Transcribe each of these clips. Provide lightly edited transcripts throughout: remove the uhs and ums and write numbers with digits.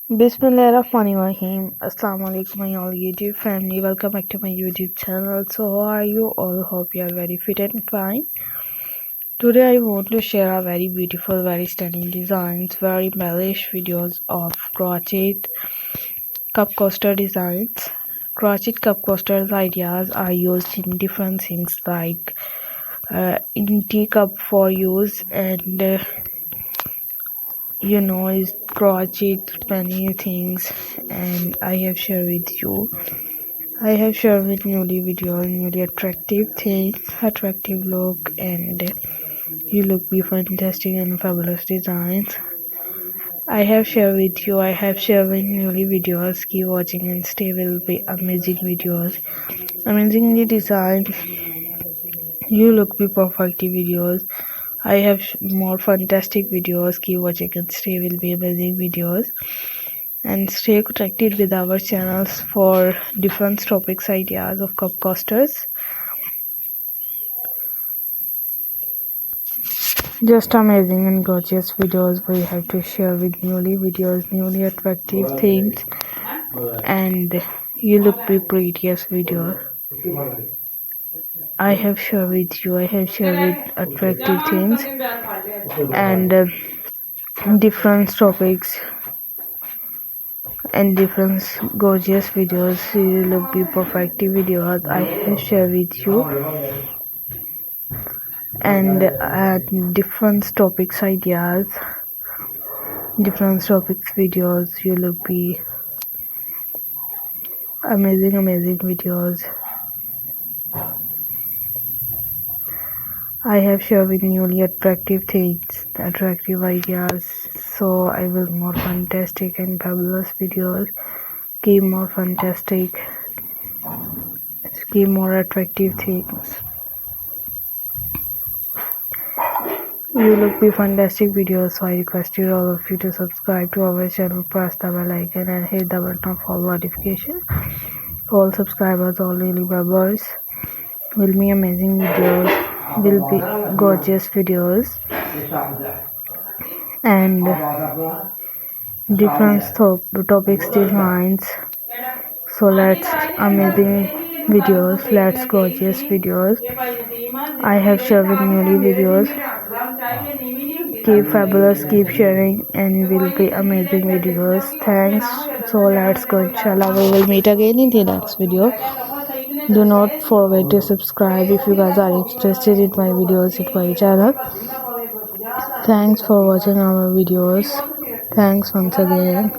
Bismillahirrahmanirrahim. Assalamu alaikum my all YouTube family. Welcome back to my YouTube channel. So how are you all? Hope you are very fit and fine. Today I want to share a very beautiful, very stunning designs, very embellished videos of crochet cup coaster designs. Crochet cup coasters ideas are used in different things like in teacup for use and is crochet many things, and I have shared with newly videos, newly attractive things, attractive look, and you look be fantastic and fabulous designs. I have shared with newly videos. Keep watching and stay will be amazing videos, amazingly designed. You look be perfect videos. I have more fantastic videos. Keep watching and stay will be amazing videos, and stay connected with our channels for different topics, ideas of cup coasters. Just amazing and gorgeous videos we have to share with newly attractive things, and you look be prettiest videos. I have shared with attractive things and different topics and different gorgeous videos. You look be perfect videos I have shared with you, and different topics ideas, different topics videos. You look be amazing videos. I have shared with newly attractive things, attractive ideas, so I will more fantastic and fabulous videos. Keep more fantastic, keep more attractive things. You look be fantastic videos, so I request you all of you to subscribe to our channel, press the bell icon and hit the button for notification. All subscribers, all daily members will be amazing videos, will be gorgeous videos, and different topics designs. So let's amazing videos, let's gorgeous videos. I have shared with newly videos. Keep fabulous, keep sharing, and will be amazing videos. Thanks. So let's go, inshallah we will meet again in the next video. Do not forget to subscribe if you guys are interested in my videos in my channel. Thanks for watching our videos. Thanks once again.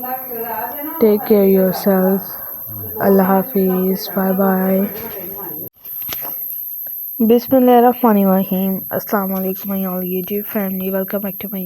Take care of yourself. Allah Hafiz. Bye bye. Bismillahirrahmanirrahim. Assalamu alaikum my all YouTube family. Welcome back to my